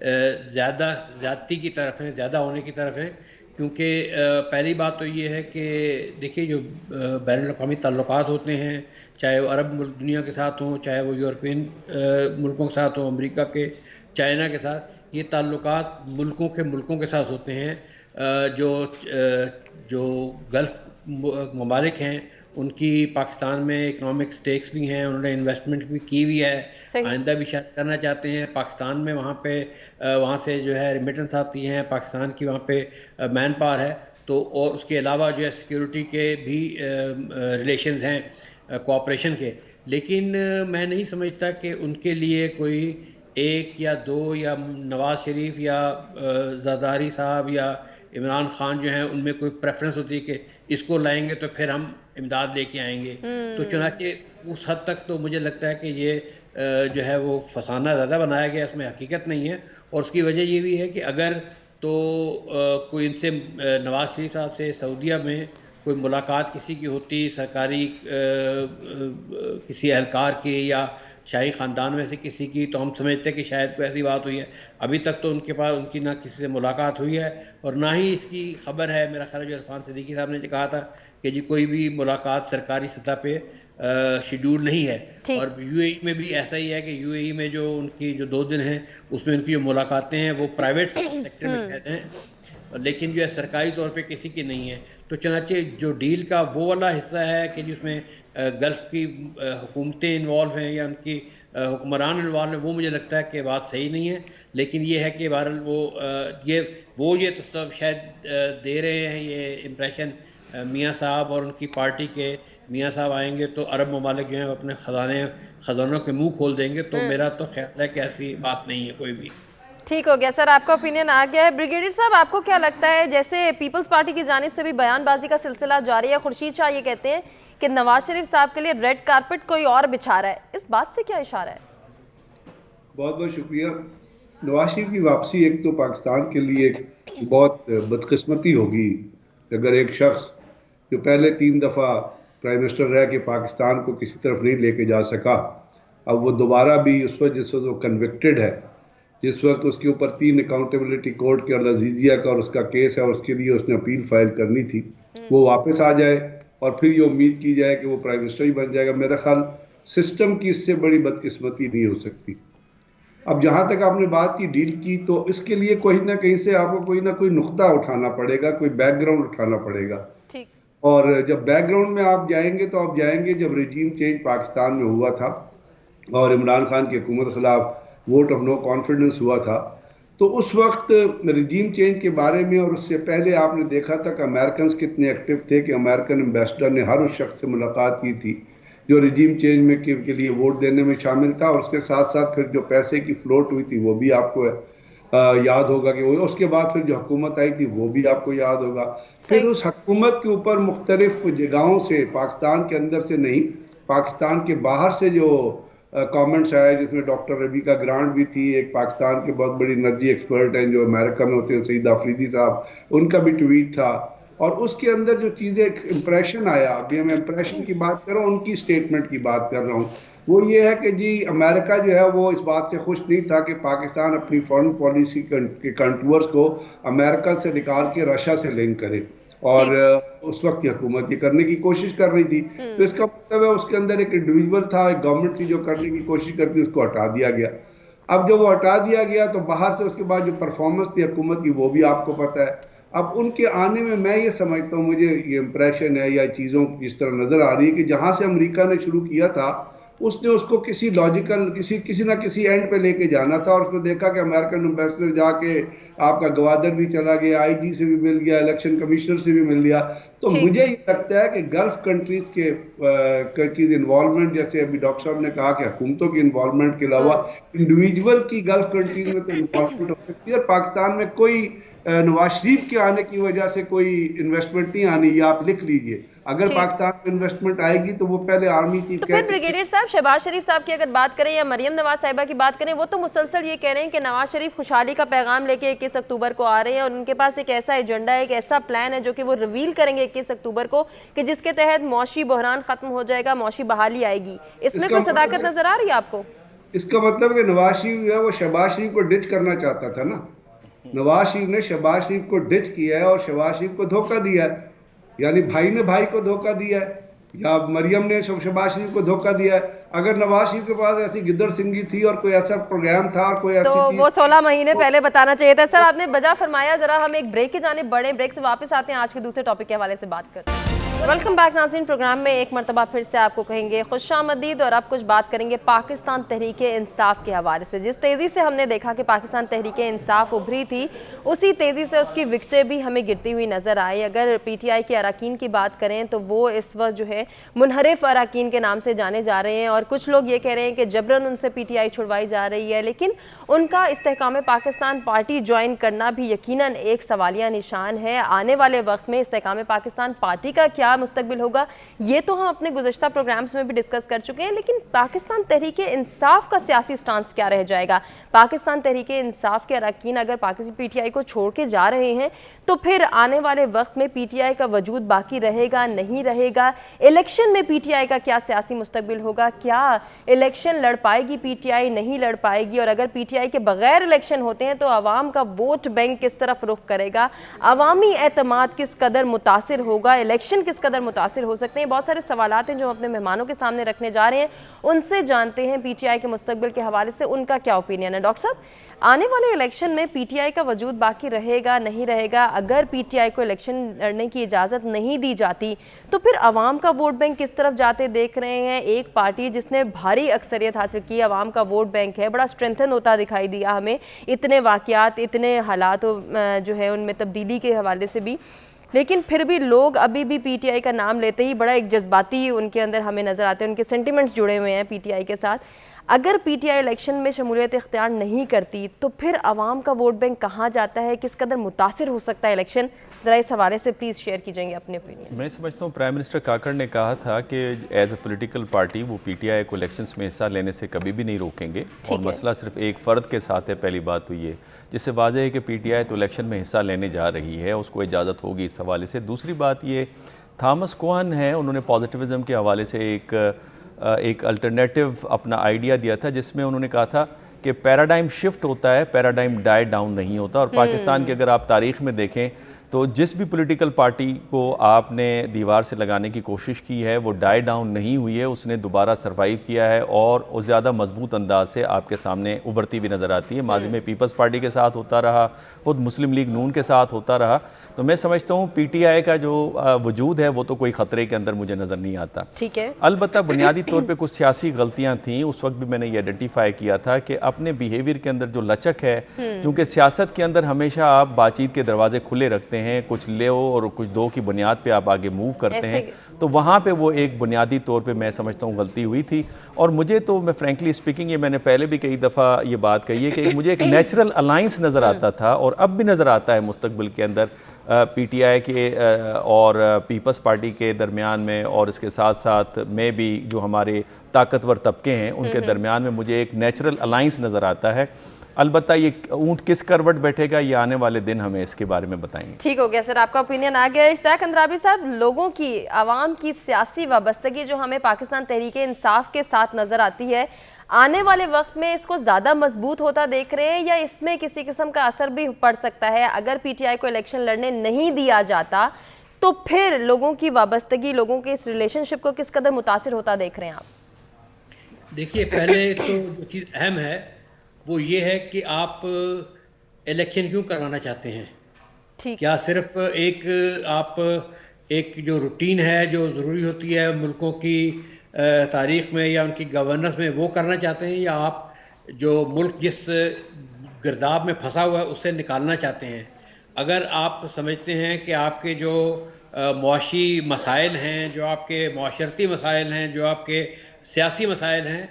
زیادتی کی طرف ہیں، زیادہ ہونے کی طرف ہیں، کیونکہ پہلی بات تو یہ ہے کہ دیکھیے جو بین الاقوامی تعلقات ہوتے ہیں، چاہے وہ عرب ملک دنیا کے ساتھ ہوں، چاہے وہ یورپین ملکوں کے ساتھ ہوں، امریکہ کے، چائنا کے ساتھ، یہ تعلقات ملکوں کے ساتھ ہوتے ہیں جو گلف ممالک ہیں، ان کی پاکستان میں اکنامک سٹیکس بھی ہیں، انہوں نے انویسٹمنٹ بھی کی ہوئی ہے، آئندہ بھی شاید کرنا چاہتے ہیں پاکستان میں، وہاں سے جو ہے ریمیٹنس آتی ہیں، پاکستان کی وہاں پہ مین پاور ہے، تو اور اس کے علاوہ جو ہے سیکیورٹی کے بھی ریلیشنز ہیں کوآپریشن کے، لیکن میں نہیں سمجھتا کہ ان کے لیے کوئی ایک یا دو یا نواز شریف یا زرداری صاحب یا عمران خان جو ہیں ان میں کوئی پریفرنس ہوتی ہے کہ اس کو لائیں گے تو پھر ہم امداد لے کے آئیں گے، تو چنانچہ اس حد تک تو مجھے لگتا ہے کہ یہ جو ہے وہ فسانہ زیادہ بنایا گیا، اس میں حقیقت نہیں ہے، اور اس کی وجہ یہ بھی ہے کہ اگر تو کوئی ان سے نواز شریف صاحب سے سعودیہ میں کوئی ملاقات کسی کی ہوتی، سرکاری کسی اہلکار کی یا شاہی خاندان میں سے کسی کی، تو ہم سمجھتے ہیں کہ شاید کوئی ایسی بات ہوئی ہے، ابھی تک تو ان کی نہ کسی سے ملاقات ہوئی ہے اور نہ ہی اس کی خبر ہے، میرا خیال ہے جو عرفان صدیقی صاحب نے کہا تھا کہ جی کوئی بھی ملاقات سرکاری سطح پہ شیڈول نہیں ہے، اور یو اے ای میں بھی ایسا ہی ہے کہ یو اے ای میں جو ان کی جو 2 دن ہیں اس میں ان کی جو ملاقاتیں ہیں وہ پرائیویٹ سیکٹر میں کہتے ہیں، لیکن جو ہے سرکاری طور پہ کسی کی نہیں ہے، تو چنانچہ جو ڈیل کا وہ والا حصہ ہے کہ جس میں گلف کی حکومتیں انوالو ہیں یا ان کی حکمران انوالو ہیں، وہ مجھے لگتا ہے کہ بات صحیح نہیں ہے، لیکن یہ ہے کہ بہرحال وہ یہ تصور شاید دے رہے ہیں، یہ امپریشن میاں صاحب اور ان کی پارٹی کے میاں صاحب آئیں گے تو عرب ممالک جو ہیں اپنے خزانوں کے منہ کھول دیں گے، تو میرا تو خیال ہے کہ ایسی بات نہیں ہے کوئی بھی۔ ٹھیک ہو گیا سر، آپ کا اوپینین آ گیا ہے۔ بریگیڈیئر صاحب آپ کو کیا لگتا ہے، جیسے پیپلز پارٹی کی جانب سے بھی بیان بازی کا سلسلہ جاری ہے، خورشید شاہ یہ کہتے ہیں کہ نواز شریف صاحب کے لیے ریڈ کارپٹ کوئی اور بچھا رہا ہے، اس بات سے کیا اشارہ ہے؟ بہت بہت شکریہ۔ نواز شریف کی واپسی ایک تو پاکستان کے لیے بہت بدقسمتی ہوگی اگر ایک شخص جو پہلے 3 دفعہ پرائم منسٹر رہ کے پاکستان کو کسی طرف نہیں لے کے جا سکا، اب وہ دوبارہ بھی اس وقت جس وقت وہ کنوکٹڈ ہے، جس وقت اس کے اوپر 3 اکاؤنٹیبلٹی کورٹ کے العزیزیہ کا اور اس کا کیس ہے اور اس کے لیے اس نے اپیل فائل کرنی تھی، وہ واپس آ جائے اور پھر یہ امید کی جائے کہ وہ پرائم منسٹر ہی بن جائے گا، میرا خیال سسٹم کی اس سے بڑی بدقسمتی نہیں ہو سکتی۔ اب جہاں تک آپ نے بات کی ڈیل کی، تو اس کے لیے کوئی نہ کہیں سے آپ کو کوئی نہ کوئی نقطہ اٹھانا پڑے گا، کوئی بیک گراؤنڈ اٹھانا پڑے گا، اور جب بیک گراؤنڈ میں آپ جائیں گے تو آپ جائیں گے جب رجیم چینج پاکستان میں ہوا تھا اور عمران خان کی حکومت خلاف ووٹ آف نو کانفیڈنس ہوا تھا، تو اس وقت رجیم چینج کے بارے میں اور اس سے پہلے آپ نے دیکھا تھا کہ امریکنز کتنے ایکٹیو تھے کہ امریکن ایمبیسڈر نے ہر اس شخص سے ملاقات کی تھی جو رجیم چینج میں کے لیے ووٹ دینے میں شامل تھا، اور اس کے ساتھ ساتھ پھر جو پیسے کی فلوٹ ہوئی تھی وہ بھی آپ کو یاد ہوگا کہ اس کے بعد پھر جو حکومت آئی تھی وہ بھی آپ کو یاد ہوگا، پھر اس حکومت کے اوپر مختلف جگہوں سے، پاکستان کے اندر سے نہیں، پاکستان کے باہر سے جو کامنٹس آئے، جس میں ڈاکٹر ربیکہ گرانٹ بھی تھی، ایک پاکستان کے بہت بڑی انرجی ایکسپرٹ ہیں جو امریکہ میں ہوتے ہیں، سعید آفریدی صاحب، ان کا بھی ٹویٹ تھا، اور اس کے اندر جو چیزیں امپریشن آیا، ابھی میں امپریشن کی بات کر رہا ہوں، ان کی سٹیٹمنٹ کی بات کر رہا ہوں، وہ یہ ہے کہ جی امریکہ جو ہے وہ اس بات سے خوش نہیں تھا کہ پاکستان اپنی فارن پالیسی کے کنٹورز کو امریکہ سے نکال کے رشیا سے لنک کرے، اور اس وقت کی حکومت یہ کرنے کی کوشش کر رہی تھی، تو اس کا مطلب ہے اس کے اندر ایک انڈیویجول تھا، ایک گورنمنٹ تھی جو کرنے کی کوشش کرتی، اس کو ہٹا دیا گیا۔ اب جب وہ ہٹا دیا گیا تو باہر سے اس کے بعد جو پرفارمنس تھی حکومت کی وہ بھی آپ کو پتہ ہے۔ اب ان کے آنے میں یہ سمجھتا ہوں، مجھے یہ امپریشن ہے یا چیزوں اس طرح نظر آ رہی ہے کہ جہاں سے امریکہ نے شروع کیا تھا اس نے اس کو کسی لاجیکل کسی نہ کسی اینڈ پہ لے کے جانا تھا، اور اس نے دیکھا کہ امریکن امبیسڈر جا کے آپ کا گوادر بھی چلا گیا، آئی جی سے بھی مل گیا، الیکشن کمشنر سے بھی مل لیا، تو مجھے یہ لگتا ہے کہ گلف کنٹریز کے انوالومنٹ، جیسے ابھی ڈاکٹر صاحب نے کہا کہ حکومتوں کی انوالومنٹ کے علاوہ انڈیویجول کی گلف کنٹریز میں تو انوالومنٹ ہو سکتی ہے، پاکستان میں کوئی نواز شریف کے آنے کی وجہ سے کوئی انویسٹمنٹ نہیں آنی، یہ آپ لکھ لیجئے، اگر پاکستان میں انویسٹمنٹ آئے گی تو وہ پہلے آرمی چیف، تو پھر بریگیڈیئر صاحب شہباز شریف صاحب کی اگر بات کریں یا مریم نواز صاحبہ کی بات کریں، وہ تو مسلسل یہ کہہ رہے ہیں کہ نواز شریف خوشحالی کا پیغام لے کے 21 اکتوبر کو آ رہے ہیں، اور ان کے پاس ایک ایسا ایجنڈا ہے، ایک ایسا پلان ہے جو کہ وہ ریویل کریں گے 21 اکتوبر کو، کہ جس کے تحت معاشی بحران ختم ہو جائے گا، معاشی بحالی آئے گی، اس میں کوئی صداقت نظر آ رہی ہے آپ کو؟ اس کا مطلب کہ نواز شریف جو ہے وہ شہباز شریف کو ڈچ کرنا چاہتا تھا نا. نواز شریف نے شہباز شریف کو ڈچ کیا ہے اور شہباز شریف کو دھوکہ دیا ہے. یعنی بھائی نے بھائی کو دھوکہ دیا ہے یا مریم نے شہباز شریف کو دھوکہ دیا ہے. اگر نواز شریف کے پاس ایسی گدڑ سنگھی تھی اور کوئی ایسا پروگرام تھا اور کوئی ایسی تو چیز وہ 16 مہینے پہلے بتانا چاہیے تھا. سر آپ نے بجا فرمایا. ذرا ہم ایک بریک کی جانب بڑھیں, بریک سے واپس آتے ہیں, آج کے دوسرے ٹاپک کے حوالے سے بات کرتے ہیں. ویلکم بیک ناظرین. پروگرام میں ایک مرتبہ پھر سے آپ کو کہیں گے خوش آمدید, اور اب کچھ بات کریں گے پاکستان تحریک انصاف کے حوالے سے. جس تیزی سے ہم نے دیکھا کہ پاکستان تحریک انصاف ابھری تھی, اسی تیزی سے اس کی وکٹیں بھی ہمیں گرتی ہوئی نظر آئی. اگر پی ٹی آئی کے اراکین کی بات کریں تو وہ اس وقت جو ہے منحرف اراکین کے نام سے جانے جا رہے ہیں, اور کچھ لوگ یہ کہہ رہے ہیں کہ جبراً ان سے پی ٹی آئی چھڑوائی جا رہی ہے. لیکن ان کا استحکام پاکستان پارٹی جوائن کرنا بھی یقیناً ایک سوالیہ نشان ہے. آنے والے وقت میں استحکام پاکستان پارٹی کا کیا مستقبل ہوگا, یہ تو ہم اپنے گزشتہ پروگرامز میں بھی ڈسکس کر چکے ہیں. لیکن پاکستان تحریک انصاف کا سیاسی سٹانس کیا رہ جائے گا؟ پاکستان تحریک انصاف کے اراکین اگر پاکستان پی ٹی آئی کو چھوڑ کے جا رہے ہیں تو پھر آنے والے وقت میں پی ٹی آئی کا وجود باقی رہے گا, نہیں رہے گا؟ الیکشن میں پی ٹی آئی کا کیا سیاسی مستقبل ہوگا؟ کیا الیکشن لڑ پائے گی پی ٹی آئی, نہیں لڑ پائے گی؟ اور اگر پی ٹی آئی کے بغیر الیکشن ہوتے ہیں تو عوام کا ووٹ بینک کس طرف رخ کرے گا؟ عوامی اعتماد کس قدر متاثر ہوگا؟ الیکشن کس قدر متاثر ہو سکتے ہیں؟ بہت سارے سوالات ہیں جو ہم اپنے مہمانوں کے سامنے رکھنے جا رہے ہیں, ان سے جانتے ہیں پی ٹی آئی کے مستقبل کے حوالے سے ان کا کیا اوپینین ہے. ڈاکٹر صاحب, آنے والے الیکشن میں پی ٹی آئی کا وجود باقی رہے گا, نہیں رہے گا؟ اگر پی ٹی آئی کو الیکشن لڑنے کی اجازت نہیں دی جاتی تو پھر عوام کا ووٹ بینک کس طرف جاتے دیکھ رہے ہیں؟ ایک پارٹی جس نے بھاری اکثریت حاصل کی, عوام کا ووٹ بینک ہے, بڑا اسٹرینتھن ہوتا دکھائی دیا ہمیں, اتنے واقعات, اتنے حالات جو ہے ان میں تبدیلی کے حوالے سے بھی. لیکن پھر بھی لوگ ابھی بھی پی ٹی آئی کا نام لیتے ہی بڑا ایک جذباتی ان کے اندر ہمیں نظر آتے ہیں, ان کے سینٹیمنٹس جڑے ہوئے ہیں پی ٹی آئی کے ساتھ. اگر پی ٹی آئی الیکشن میں شمولیت اختیار نہیں کرتی تو پھر عوام کا ووٹ بینک کہاں جاتا ہے؟ کس قدر متاثر ہو سکتا ہے الیکشن؟ ذرا اس حوالے سے پلیز شیئر کیجئیں گے اپنے اوپینین. میں سمجھتا ہوں پرائم منسٹر کاکڑ نے کہا تھا کہ ایز اے پولیٹیکل پارٹی وہ پی ٹی آئی کو الیکشنز میں حصہ لینے سے کبھی بھی نہیں روکیں گے, اور مسئلہ صرف ایک فرد کے ساتھ ہے. پہلی بات تو یہ جس سے واضح ہے کہ پی ٹی آئی تو الیکشن میں حصہ لینے جا رہی ہے, اس کو اجازت ہوگی اس حوالے سے. دوسری بات یہ تھامس کوہن ہے, انہوں نے پازیٹیوزم کے حوالے سے ایک الٹرنیٹیو اپنا آئیڈیا دیا تھا, جس میں انہوں نے کہا تھا کہ پیراڈائم شفٹ ہوتا ہے, پیراڈائم ڈائی ڈاؤن نہیں ہوتا. اور پاکستان کی اگر آپ تاریخ میں دیکھیں تو جس بھی پولیٹیکل پارٹی کو آپ نے دیوار سے لگانے کی کوشش کی ہے وہ ڈائی ڈاؤن نہیں ہوئی ہے, اس نے دوبارہ سروائیو کیا ہے اور وہ زیادہ مضبوط انداز سے آپ کے سامنے ابھرتی بھی نظر آتی ہے. ماضی میں پیپلز پارٹی کے ساتھ ہوتا رہا, خود مسلم لیگ نون کے ساتھ ہوتا رہا. تو میں سمجھتا ہوں پی ٹی آئی کا جو وجود ہے وہ تو کوئی خطرے کے اندر مجھے نظر نہیں آتا. ٹھیک ہے, البتہ بنیادی طور پہ کچھ سیاسی غلطیاں تھیں, اس وقت بھی میں نے یہ آئیڈینٹیفائی کیا تھا کہ اپنے بیہیویئر کے اندر جو لچک ہے, چونکہ سیاست کے اندر ہمیشہ آپ بات چیت کے دروازے کھلے رکھتے ہیں, کچھ لے اور کچھ دو کی بنیاد پہ آپ آگے موو کرتے ہیں, تو وہاں پہ وہ ایک بنیادی طور پہ میں سمجھتا ہوں غلطی ہوئی تھی. اور مجھے تو میں فرینکلی اسپیکنگ, یہ میں نے پہلے بھی کئی دفعہ یہ بات کہی ہے کہ مجھے ایک نیچرل الائنس نظر آتا تھا, اور اب بھی نظر آتا ہے مستقبل کے اندر پی ٹی آئی کے اور پیپلز پارٹی کے درمیان میں, اور اس کے ساتھ ساتھ میں بھی جو ہمارے طاقتور طبقے ہیں ان کے درمیان میں مجھے ایک نیچرل الائنس نظر آتا ہے. البتہ یہ اونٹ کس کروٹ بیٹھے گا یہ آنے والے دن ہمیں اس کے بارے میں بتائیں گے. ٹھیک ہو گیا سر, آپ کا اوپینین آ گیا. اشتیاق اندرابی صاحب, لوگوں کی, عوام کی سیاسی وابستگی جو ہمیں پاکستان تحریک انصاف کے ساتھ نظر آتی ہے, آنے والے وقت میں اس کو زیادہ مضبوط ہوتا دیکھ رہے ہیں, یا اس میں کسی قسم کا اثر بھی پڑ سکتا ہے؟ اگر پی ٹی آئی کو الیکشن لڑنے نہیں دیا جاتا تو پھر لوگوں کی وابستگی, لوگوں کے اس ریلیشن شپ کو کس قدر متاثر ہوتا دیکھ رہے ہیں آپ؟ دیکھیے, پہلے تو جو چیز اہم ہے وہ یہ ہے کہ آپ الیکشن کیوں کروانا چاہتے ہیں. کیا صرف آپ ایک جو روٹین ہے جو ضروری ہوتی ہے ملکوں کی تاریخ میں یا ان کی گورننس میں وہ کرنا چاہتے ہیں, یا آپ جو ملک جس گرداب میں پھنسا ہوا ہے اس سے نکالنا چاہتے ہیں؟ اگر آپ سمجھتے ہیں کہ آپ کے جو معاشی مسائل ہیں, جو آپ کے معاشرتی مسائل ہیں, جو آپ کے سیاسی مسائل ہیں,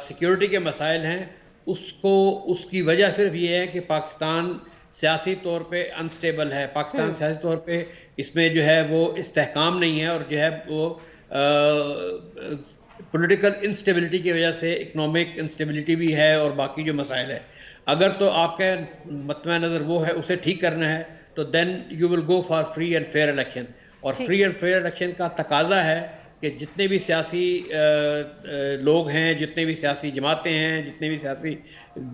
سیکیورٹی کے مسائل ہیں, اس کی وجہ صرف یہ ہے کہ پاکستان سیاسی طور پہ انسٹیبل ہے, پاکستان سیاسی طور پہ اس میں جو ہے وہ استحکام نہیں ہے, اور جو ہے وہ پولیٹیکل انسٹیبلٹی کی وجہ سے اکنامک انسٹیبلٹی بھی ہے اور باقی جو مسائل ہے. اگر تو آپ کا مطمع نظر وہ ہے اسے ٹھیک کرنا ہے تو then you will go for free and fair election. اور فری اینڈ فیئر الیکشن کا تقاضا ہے کہ جتنے بھی سیاسی لوگ ہیں، جتنے بھی سیاسی جماعتیں ہیں، جتنے بھی سیاسی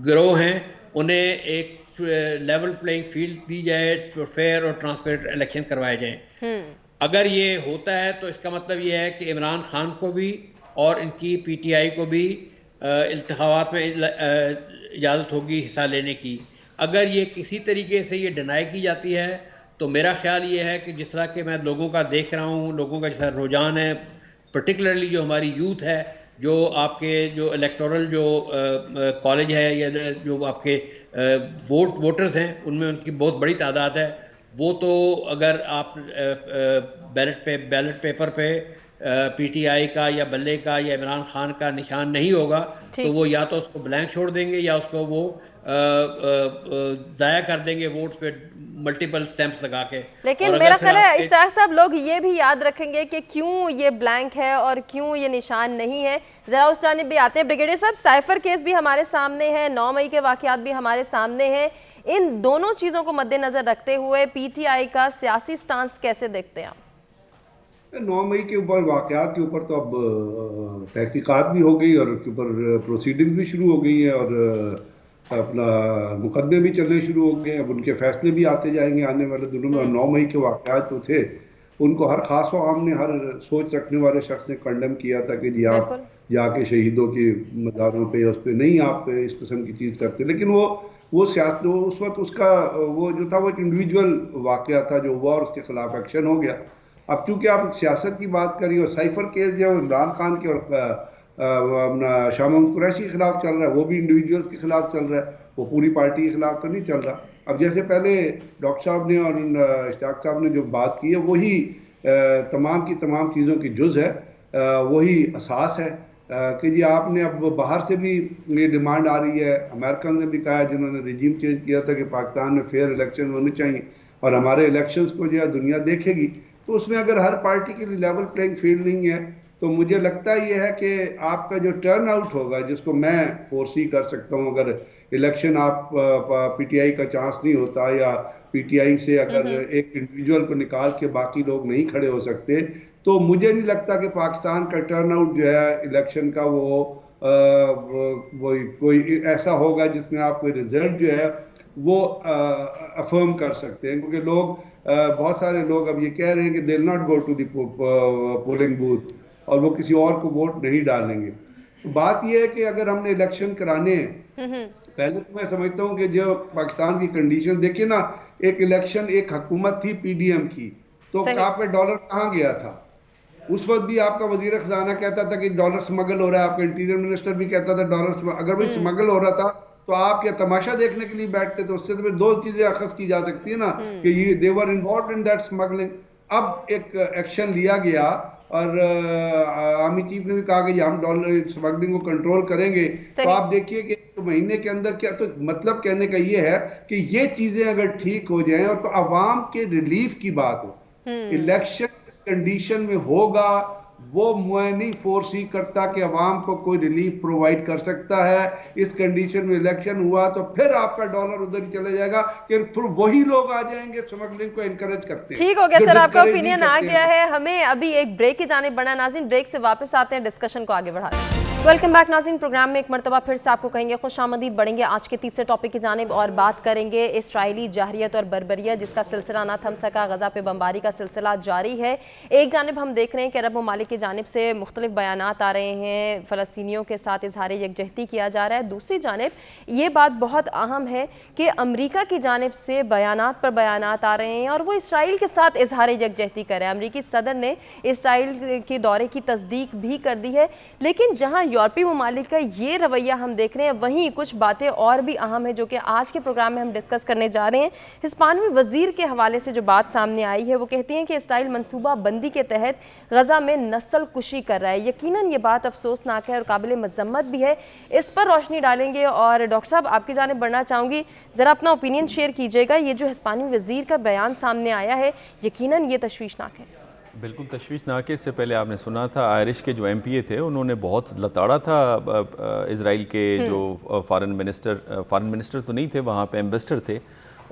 گروہ ہیں، انہیں ایک لیول پلینگ فیلڈ دی جائے، فیئر اور ٹرانسپیرنٹ الیکشن کروائے جائیں۔ اگر یہ ہوتا ہے تو اس کا مطلب یہ ہے کہ عمران خان کو بھی اور ان کی پی ٹی آئی کو بھی انتخابات میں اجازت ہوگی حصہ لینے کی۔ اگر یہ کسی طریقے سے یہ ڈینائی کی جاتی ہے تو میرا خیال یہ ہے کہ جس طرح کہ میں لوگوں کا دیکھ رہا ہوں، لوگوں کا جیسا رجحان ہے، پرٹیکولرلی جو ہماری یوتھ ہے، جو آپ کے جو الیکٹورل جو کالج ہے یا جو آپ کے ووٹرز ہیں، ان میں ان کی بہت بڑی تعداد ہے، وہ تو اگر آپ بیلٹ پیپر پہ پی ٹی آئی کا یا بلے کا یا عمران خان کا نشان نہیں ہوگا تو وہ یا تو اس کو بلینک چھوڑ دیں گے یا اس کو وہ ضائع کر دیں گے ووٹس پہ ملٹیپل سٹیمپس لگا کے۔ لیکن میرا خیال ہے اشتیاق صاحب لوگ یہ بھی یاد رکھیں گے کہ کیوں یہ بلینک ہے اور کیوں یہ نشان نہیں ہے۔ ذرا اس جانب بھی آتے ہیں۔ بریگیڈیئر صاحب، سائفر کیس بھی ہمارے سامنے ہے، 9 مئی کے واقعات بھی ہمارے سامنے ہیں، ان دونوں چیزوں کو مد نظر رکھتے ہوئے پی ٹی آئی کا سیاسی سٹانس کیسے دیکھتے ہیں آپ؟ 9 مئی کے اوپر واقعات کے اوپر تو اب تحقیقات بھی ہو گئی اور اس کے اوپر پروسیڈنگ بھی شروع ہو گئی ہیں اور اپنا مقدمے بھی چلنے شروع ہو گئے ہیں۔ اب ان کے فیصلے بھی آتے جائیں گے آنے والے دنوں میں۔ اور 9 مئی کے واقعات جو تھے ان کو ہر خاص و عام نے، ہر سوچ رکھنے والے شخص نے کنڈم کیا تھا کہ جی آپ جا کے شہیدوں کی مزاروں پہ اس پہ نہیں آپ اس قسم کی چیز کرتے۔ لیکن وہ سیاست اس وقت اس کا وہ جو تھا وہ ایک انڈیویجول واقعہ تھا جو ہوا اور اس کے خلاف ایکشن ہو گیا۔ اب چونکہ آپ سیاست کی بات کر رہی ہو، سائفر کیس جو عمران خان کے اور شاہ محمود قریشی کے خلاف چل رہا ہے، وہ بھی انڈیویجولز کے خلاف چل رہا ہے، وہ پوری پارٹی کے خلاف تو نہیں چل رہا۔ اب جیسے پہلے ڈاکٹر صاحب نے اور اشتیاق صاحب نے جو بات کی ہے وہی تمام کی تمام چیزوں کی جز ہے، وہی اساس ہے کہ جی آپ نے اب باہر سے بھی یہ ڈیمانڈ آ رہی ہے، امریکن نے بھی کہا ہے جنہوں نے رجیم چینج کیا تھا کہ پاکستان میں فیئر الیکشن ہونے چاہیے اور ہمارے الیکشنز کو جو ہے دنیا دیکھے گی۔ تو اس میں اگر ہر پارٹی کے لیے لیول پلینگ فیلڈ نہیں ہے تو مجھے لگتا یہ ہے کہ آپ کا جو ٹرن آؤٹ ہوگا، جس کو میں فورسی کر سکتا ہوں، اگر الیکشن آپ پی ٹی آئی کا چانس نہیں ہوتا یا پی ٹی آئی سے اگر ایک انڈیویجول کو نکال کے باقی لوگ نہیں کھڑے ہو سکتے، تو مجھے نہیں لگتا کہ پاکستان کا ٹرن آؤٹ جو ہے الیکشن کا وہ کوئی ایسا ہوگا جس میں آپ کوئی رزلٹ جو ہے وہ افرم کر سکتے ہیں، کیونکہ لوگ بہت سارے لوگ اب یہ کہہ رہے ہیں کہ they will not go to the polling booth اور وہ کسی اور کو ووٹ نہیں ڈالیں گے۔ بات یہ ہے کہ اگر ہم نے الیکشن کرانے ہیں، پہلے تو میں سمجھتا ہوں کہ جو پاکستان کی کنڈیشن دیکھیں نا، ایک الیکشن ایک حکومت تھی پی ڈی ایم کی، تو آپ پہ ڈالر کہاں گیا تھا؟ اس وقت بھی آپ کا وزیر خزانہ کہتا تھا کہ ڈالر سمگل ہو رہا ہے، آپ کا انٹیریئر منسٹر بھی کہتا تھا ڈالر اگر وہ سمگل ہو رہا تھا تو آپ کیا تماشا دیکھنے کے لیے بیٹھتے؟ تو اس سے تو پھر 2 چیزیں اخذ کی جا سکتی ہیں نا کہ یہ they were involved in that smuggling۔ اب ایک ایکشن لیا گیا اور آرمی چیف نے بھی کہا کہ ہم ڈالر سمگلنگ کو کنٹرول کریں گے، تو آپ دیکھیے کہ مہینے کے اندر کیا، تو مطلب کہنے کا یہ ہے کہ یہ چیزیں اگر ٹھیک ہو جائیں اور تو عوام کے ریلیف کی بات ہو، الیکشن اس کنڈیشن میں ہوگا، وہ میں نہیں فورسی کرتا کہ عوام کو کوئی ریلیف پرووائڈ کر سکتا ہے۔ اس کنڈیشن میں الیکشن ہوا تو پھر آپ کا ڈالر ادھر ہی چلے جائے گا کہ پھر وہی لوگ آ جائیں گے سمگلنگ کو انکریج کرتے ہیں۔ ٹھیک ہو گیا سر، آپ کا اوپینین آ گیا ہے۔ ہمیں ابھی ایک بریک کی جانب بڑھنا، ناظرین بریک سے واپس آتے ہیں، ڈسکشن کو آگے بڑھاتے ہیں۔ ویلکم بیک ناظرین، پروگرام میں ایک مرتبہ پھر سے آپ کو کہیں گے خوش آمدید، بڑھیں گے آج کے تیسرے ٹاپک کی جانب اور بات کریں گے اسرائیلی جارحیت اور بربریت جس کا سلسلہ نہ تھم سکا، غزہ پہ بمباری کا سلسلہ جاری ہے۔ ایک جانب ہم دیکھ رہے ہیں کہ عرب ممالک کی جانب سے مختلف بیانات آ رہے ہیں، فلسطینیوں کے ساتھ اظہار یکجہتی کیا جا رہا ہے۔ دوسری جانب یہ بات بہت اہم ہے کہ امریکہ کی جانب سے بیانات پر بیانات آ رہے ہیں اور وہ اسرائیل کے ساتھ اظہار یکجہتی کر رہے ہیں۔ امریکی صدر نے اسرائیل کے دورے کی تصدیق بھی کر دی ہے، لیکن جہاں یورپی ممالک کا یہ رویہ ہم دیکھ رہے ہیں، وہیں کچھ باتیں اور بھی اہم ہیں جو کہ آج کے پروگرام میں ہم ڈسکس کرنے جا رہے ہیں۔ ہسپانوی وزیر کے حوالے سے جو بات سامنے آئی ہے، وہ کہتی ہیں کہ اسرائیل منصوبہ بندی کے تحت غزہ میں نسل کشی کر رہا ہے۔ یقیناً یہ بات افسوسناک ہے اور قابل مذمت بھی ہے۔ اس پر روشنی ڈالیں گے اور ڈاکٹر صاحب آپ کی جانب بڑھنا چاہوں گی، ذرا اپنا اوپینین شیئر کیجیے گا۔ یہ جو ہسپانوی وزیر کا بیان سامنے آیا ہے، یقیناً یہ تشویشناک ہے۔ بالکل تشویشناک ہے۔ اس سے پہلے آپ نے سنا تھا آئرش کے جو ایم پی اے تھے انہوں نے بہت لتاڑا تھا اسرائیل کے جو فارن منسٹر تو نہیں تھے، وہاں پہ ایمبیسڈر تھے،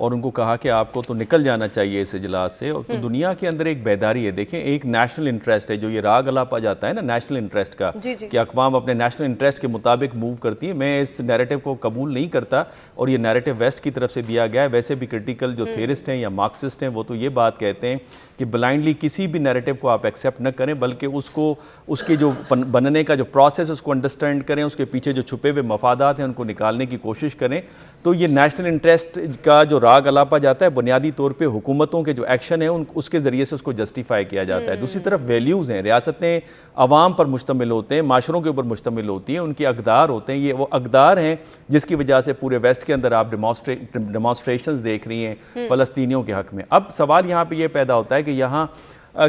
اور ان کو کہا کہ آپ کو تو نکل جانا چاہیے اس اجلاس سے. اور تو دنیا کے اندر ایک بیداری ہے. دیکھیں ایک نیشنل انٹرسٹ ہے جو یہ راگ الاپا جاتا ہے نا نیشنل انٹرسٹ کا, کہ اقوام اپنے نیشنل انٹرسٹ کے مطابق موو کرتی ہیں. میں اس نیریٹو کو قبول نہیں کرتا, اور یہ نیریٹو ویسٹ کی طرف سے دیا گیا ہے. ویسے بھی کرٹیکل جو تھیرسٹ ہیں یا مارکسسٹ ہیں وہ تو یہ بات کہتے ہیں کہ بلائنڈلی کسی بھی نیریٹو کو آپ ایکسیپٹ نہ کریں, بلکہ اس کے جو بننے کا جو پروسیس اس کو انڈرسٹینڈ کریں, اس کے پیچھے جو چھپے ہوئے مفادات ہیں ان کو نکالنے کی کوشش کریں. تو یہ نیشنل انٹرسٹ کا جو راگ الاپا جاتا ہے بنیادی طور پہ حکومتوں کے جو ایکشن ہیں اس کے ذریعے سے اس کو جسٹیفائی کیا جاتا ہے. دوسری طرف ویلیوز ہیں, ریاستیں عوام پر مشتمل ہوتے ہیں, معاشروں کے اوپر مشتمل ہوتی ہیں, ان کے اقدار ہوتے ہیں. یہ وہ اقدار ہیں جس کی وجہ سے پورے ویسٹ کے اندر آپ ڈیمانسٹریشنز دیکھ رہی ہیں فلسطینیوں کے حق میں. اب سوال یہاں پہ یہ پیدا ہوتا ہے کہ یہاں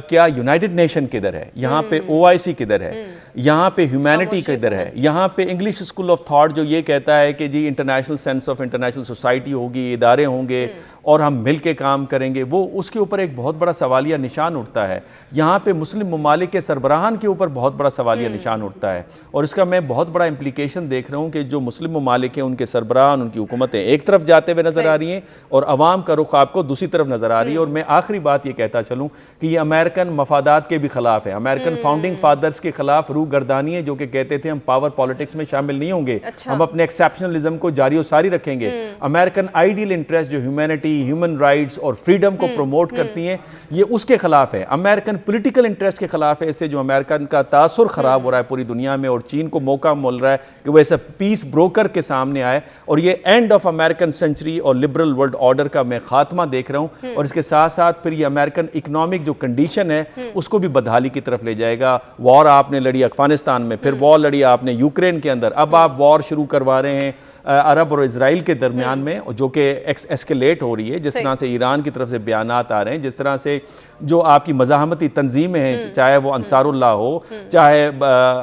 کیا یونائٹڈ نیشن کدھر ہے, یہاں پہ OIC کدھر ہے, یہاں پہ ہیومینٹی کدھر ہے, یہاں پہ انگلش اسکول آف تھاٹ جو یہ کہتا ہے کہ جی international sense of international society ہوگی, ادارے ہوں گے اور ہم مل کے کام کریں گے, وہ اس کے اوپر ایک بہت بڑا سوالیہ نشان اٹھتا ہے. یہاں پہ مسلم ممالک کے سربراہان کے اوپر بہت بڑا سوالیہ نشان اٹھتا ہے, اور اس کا میں بہت بڑا امپلیکیشن دیکھ رہا ہوں کہ جو مسلم ممالک ہیں ان کے سربراہان, ان کی حکومتیں ایک طرف جاتے ہوئے نظر آ رہی ہیں اور عوام کا رخ آپ کو دوسری طرف نظر آ رہی ہے. اور میں آخری بات یہ کہتا چلوں کہ یہ امریکن مفادات کے بھی خلاف ہے, امریکن فاؤنڈنگ فادرز کے خلاف روح گردانی ہے, جو کہ کہتے تھے ہم پاور پالیٹکس میں شامل نہیں ہوں گے, ہم اپنے ایکسیپشنلزم کو جاری و ساری رکھیں گے. امریکن آئیڈیل انٹرسٹ جو ہیومینٹی, ہیومن رائٹس اور فریڈم کو پروموٹ کرتی ہیں, یہ اس کے خلاف ہے. امریکن پولیٹیکل انٹرسٹ کے خلاف ہے. اس سے جو امریکن کا تاثر خراب ہو رہا ہے پوری دنیا میں, اور چین کو موقع مل رہا ہے کہ وہ ایسا پیس بروکر کے سامنے آئے, اور یہ اینڈ آف امریکن سینچری اور لبرل ورلڈ آرڈر کا میں خاتمہ دیکھ رہا ہوں. اور اس کے ساتھ ساتھ پھر یہ امریکن اکنامک جو کنڈیشن ہے اس کو بھی بدحالی کی طرف لے جائے گا. وار آپ نے لڑی افغانستان میں, پھر وار لڑی آپ نے یوکرین کے اندر, اب آپ وار شروع کروا رہے ہیں عرب اور اسرائیل کے درمیان میں, جو کہ ایسکیلیٹ ہو رہی ہے. جس طرح سے ایران کی طرف سے بیانات آ رہے ہیں, جس طرح سے جو آپ کی مزاحمتی تنظیمیں ہیں, چاہے وہ انصار اللہ ہو, چاہے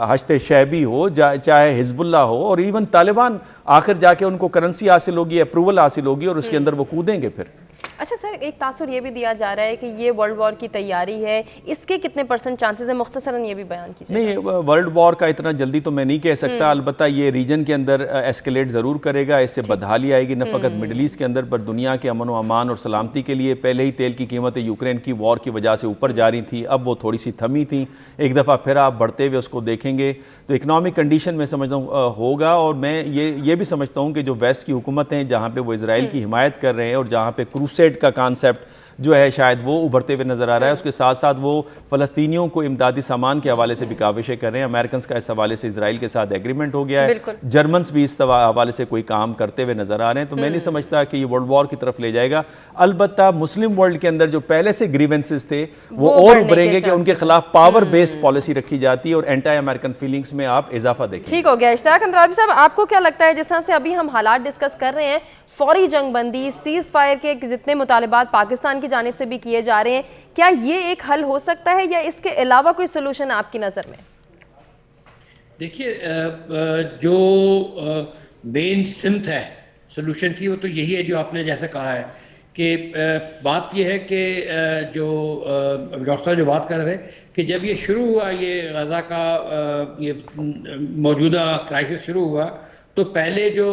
حشد شعبی ہو, چاہے حزب اللہ ہو, اور ایون طالبان, آخر جا کے ان کو کرنسی حاصل ہوگی, اپروول حاصل ہوگی, اور اس کے اندر وہ کودیں گے پھر. اچھا سر, ایک تاثر یہ بھی دیا جا رہا ہے کہ یہ ورلڈ وار کی تیاری ہے, اس کے کتنے % چانسز ہیں, مختصراً یہ بھی بیان کیجیے. نہیں, ورلڈ وار کا اتنا جلدی تو میں نہیں کہہ سکتا, البتہ یہ ریجن کے اندر ایسکیلیٹ ضرور کرے گا. اس سے بدحالی آئے گی, نہ فقط مڈل ایسٹ کے اندر پر دنیا کے امن و امان اور سلامتی کے لیے. پہلے ہی تیل کی قیمتیں یوکرین کی وار کی وجہ سے اوپر جا رہی تھیں, اب وہ تھوڑی سی تھمی تھیں, ایک دفعہ پھر آپ بڑھتے ہوئے اس کو دیکھیں گے. تو اکنامک کنڈیشن میں سمجھتا ہوں ہوگا. اور میں یہ بھی سمجھتا ہوں کہ جو ویسٹ کی حکومت ہیں, جہاں پہ وہ اسرائیل کی حمایت کر رہے ہیں, اور جہاں پہ کروسیڈ کا کانسیپٹ جو ہے شاید وہ ابھرتے ہوئے نظر آ رہا ہے, اس کے ساتھ ساتھ وہ فلسطینیوں کو امدادی سامان کے حوالے سے بھی کاوشیں کر رہے ہیں. امریکنز کا اس حوالے سے اسرائیل کے ساتھ ایگریمنٹ ہو گیا ہے, جرمنز بھی اس حوالے سے کوئی کام کرتے ہوئے نظر آ رہے ہیں. تو میں نہیں سمجھتا کہ یہ ورلڈ وار کی طرف لے جائے گا. البتہ مسلم ورلڈ کے اندر جو پہلے سے گریونسز تھے وہ اور ابھریں گے کہ ان کے خلاف پاور بیسڈ پالیسی رکھی جاتی ہے, اور اینٹی امریکن فیلنگز میں آپ اضافہ دیکھیں. ٹھیک ہو گیا. اشتیاق اندرابی صاحب, آپ کو کیا لگتا ہے, جس طرح سے ابھی ہم حالات ڈسکس کر رہے ہیں, فوری جنگ بندی, سیز فائر کے جتنے مطالبات پاکستان کی جانب سے بھی کیے جا رہے ہیں, کیا یہ ایک حل ہو سکتا ہے, یا اس کے علاوہ کوئی سلوشن آپ کی نظر میں؟ دیکھیے, جو مین سمت ہے سلوشن کی وہ تو یہی ہے جو آپ نے جیسے کہا ہے, کہ بات یہ ہے کہ جو ڈاکٹر صاحب جو بات کر رہے تھے کہ جب یہ شروع ہوا, یہ غزہ کا یہ موجودہ کرائسس شروع ہوا, تو پہلے جو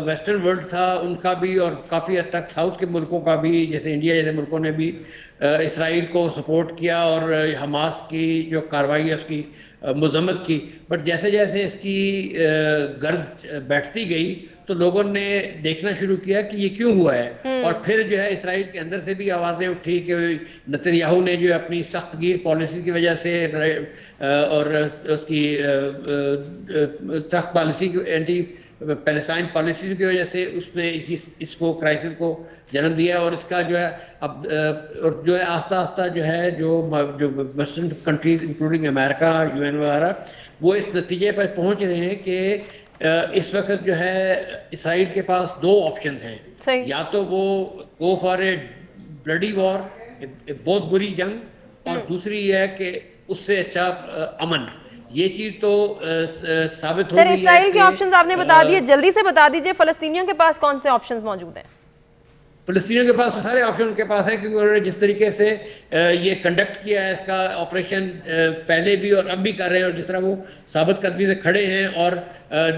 ویسٹرن ورلڈ تھا ان کا بھی, اور کافی حد تک ساؤتھ کے ملکوں کا بھی, جیسے انڈیا جیسے ملکوں نے بھی اسرائیل کو سپورٹ کیا اور حماس کی جو کارروائی ہے اس کی مذمت کی. بٹ جیسے جیسے اس کی گرد بیٹھتی گئی تو لوگوں نے دیکھنا شروع کیا کہ یہ کیوں ہوا ہے, اور پھر جو ہے اسرائیل کے اندر سے بھی آوازیں اٹھی کہ نتنیاہو نے جو اپنی سخت گیر پالیسی کی وجہ سے اور اس کی سخت پالیسی اینٹی پیلسٹائن پالیسی کی وجہ سے اس نے اس کو کرائسس کو جنم دیا, اور اس کا جو ہے اب جو ہے آہستہ آہستہ جو ہے جو ویسٹرن کنٹریز انکلوڈنگ امریکہ, UN وغیرہ, وہ اس نتیجے پر پہنچ رہے ہیں کہ اس وقت جو ہے اسرائیل کے پاس دو آپشنز ہیں, یا تو وہ گو فار اے بلڈی وار, بہت بری جنگ, اور دوسری یہ ہے کہ اس سے اچھا امن. یہ چیز تو ثابت ہو گئی ہے. اسرائیل کے آپشنز آپ نے بتا دیے, جلدی سے بتا دیجئے فلسطینیوں کے پاس کون سے آپشنز موجود ہیں؟ فلسطینیوں کے پاس سارے آپشن ان کے پاس ہیں، کیونکہ انہوں نے جس طریقے سے یہ کنڈکٹ کیا ہے اس کا آپریشن پہلے بھی اور اب بھی کر رہے ہیں، اور جس طرح وہ ثابت قدمی سے کھڑے ہیں، اور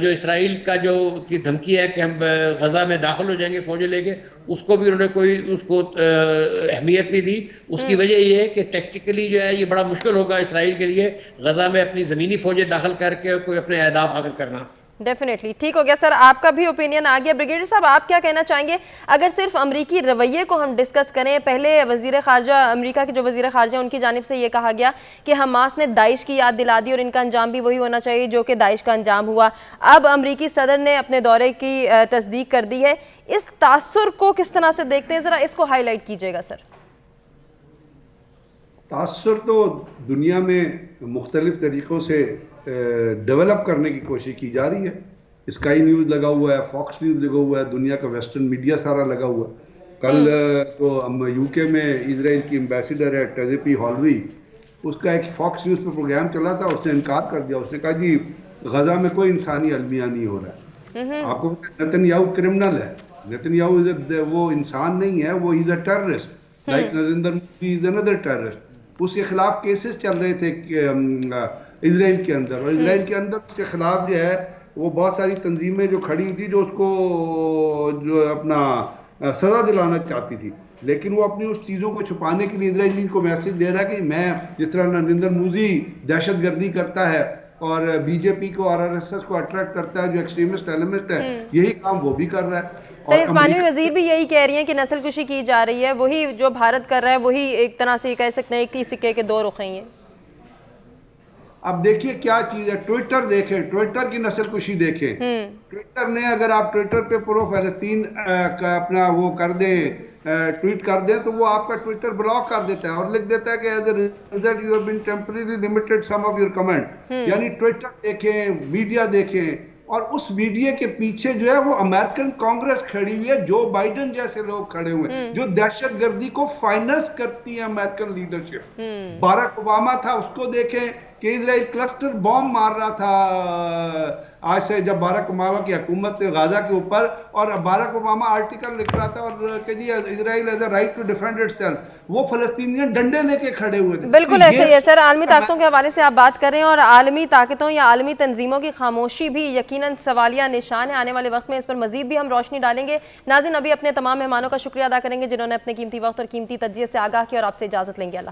جو اسرائیل کا جو کی دھمکی ہے کہ ہم غزہ میں داخل ہو جائیں گے فوجیں لے کے، اس کو بھی انہوں نے کوئی اس کو اہمیت نہیں دی۔ اس کی وجہ یہ ہے کہ ٹیکٹیکلی جو ہے یہ بڑا مشکل ہوگا اسرائیل کے لیے غزہ میں اپنی زمینی فوجیں داخل کر کے کوئی اپنے اہداف حاصل کرنا۔ ڈیفینیٹلی، ٹھیک ہو گیا سر، آپ کا بھی اوپینین آ گیا۔ بریگیڈیئر صاحب آپ کیا کہنا چاہیں گے اگر صرف امریکی رویے کو ہم ڈسکس کریں؟ پہلے وزیر خارجہ امریکہ کے جو وزیر خارجہ ان کی جانب سے یہ کہا گیا کہ حماس نے داعش کی یاد دلا دی اور ان کا انجام بھی وہی ہونا چاہیے جو کہ داعش کا انجام ہوا۔ اب امریکی صدر نے اپنے دورے کی تصدیق کر دی ہے، اس تاثر کو کس طرح سے دیکھتے ہیں؟ ذرا اس کو ہائی لائٹ کیجیے گا سر۔ تاثر تو دنیا میں مختلف طریقوں سے ڈیولپ کرنے کی کوشش کی جا رہی ہے۔ اسکائی نیوز لگا ہوا ہے، فاکس نیوز لگا ہوا ہے، دنیا کا ویسٹرن میڈیا سارا لگا ہوا ہے۔ کل تو یو کے میں اسرائیل کی ایمبیسیڈر ہے ٹیزیپی ہالوی، اس کا ایک فاکس نیوز پہ پروگرام چلا تھا، اس نے انکار کر دیا۔ اس نے کہا جی غزہ میں کوئی انسانی المیہ نہیں ہو رہا ہے۔ آپ کو پتہ ہے نتنیاہو کرمنل ہے، نتنیاہو وہ انسان نہیں ہے، وہ is a terrorist, like Narendra Modi is under terrorist. اس کے خلاف کیسز چل رہے تھے اسرائیل کے اندر، اور اسرائیل کے اندر اس کے خلاف جو ہے وہ بہت ساری تنظیمیں جو کھڑی تھی جو اس کو جو اپنا سزا دلانا چاہتی تھی، لیکن وہ اپنی اس چیزوں کو چھپانے کے لیے اسرائیلی کو میسج دے رہا ہے کہ میں جس طرح نریندر مودی دہشت گردی کرتا ہے اور بی جے پی کو اور آر ایس ایس کو اٹریکٹ کرتا ہے جو ایکسٹریمسٹ ایلیمنٹ ہے، یہی کام وہ بھی کر رہا ہے۔ سر اسپانوی وزیر بھی یہی کہہ رہی ہیں کہ نسل کشی کی جا رہی ہے، وہی جو بھارت کر رہا ہے وہی ایک طرح سے کہہ سکتے ہیں کہ سکے کے دو رخ ہیں۔ اب دیکھیے کیا چیز ہے، ٹویٹر دیکھیں، ٹویٹر کی نسل کشی دیکھیں۔ ٹویٹر نے اگر آپ ٹویٹر پہ پرو فلسطین کا اپنا وہ کر دیں، ٹویٹ کر دیں، تو وہ آپ کا ٹویٹر بلاک کر دیتا ہے اور لکھ دیتا ہے کہ as a result you have been temporary limited some of your comment. یعنی ٹویٹر دیکھیں، میڈیا دیکھیں، اور اس میڈیا کے پیچھے جو ہے وہ امریکن کانگریس کھڑی ہوئی ہے، جو بائیڈن جیسے لوگ کھڑے ہوئے ہیں جو دہشت گردی کو فائننس کرتی ہے امریکن لیڈرشپ۔ باراک اوباما تھا، اس کو دیکھیں کہ اسرائیل کلسٹر بام مار رہا تھا آج سے جب باراک اوباما کی حکومت غزہ کے اوپر، اور باراک اوباما آرٹیکل لکھ رہا تھا اور کہ جی Israel has a right to defend itself, وہ فلسطینین ڈنڈے لے کے کھڑے ہوئے تھے۔ بالکل ایسے ہی ہے سر، عالمی طاقتوں کے حوالے سے آپ بات کر رہے ہیں اور عالمی طاقتوں یا عالمی تنظیموں کی خاموشی بھی یقیناً سوالیہ نشان ہے۔ آنے والے وقت میں اس پر مزید بھی ہم روشنی ڈالیں گے۔ ناظرین ابھی اپنے تمام مہمانوں کا شکریہ ادا کریں گے جنہوں نے اپنے قیمتی وقت اور قیمتی تجزیے سے آگاہ کیا، اور آپ سے اجازت لیں گے۔ اللہ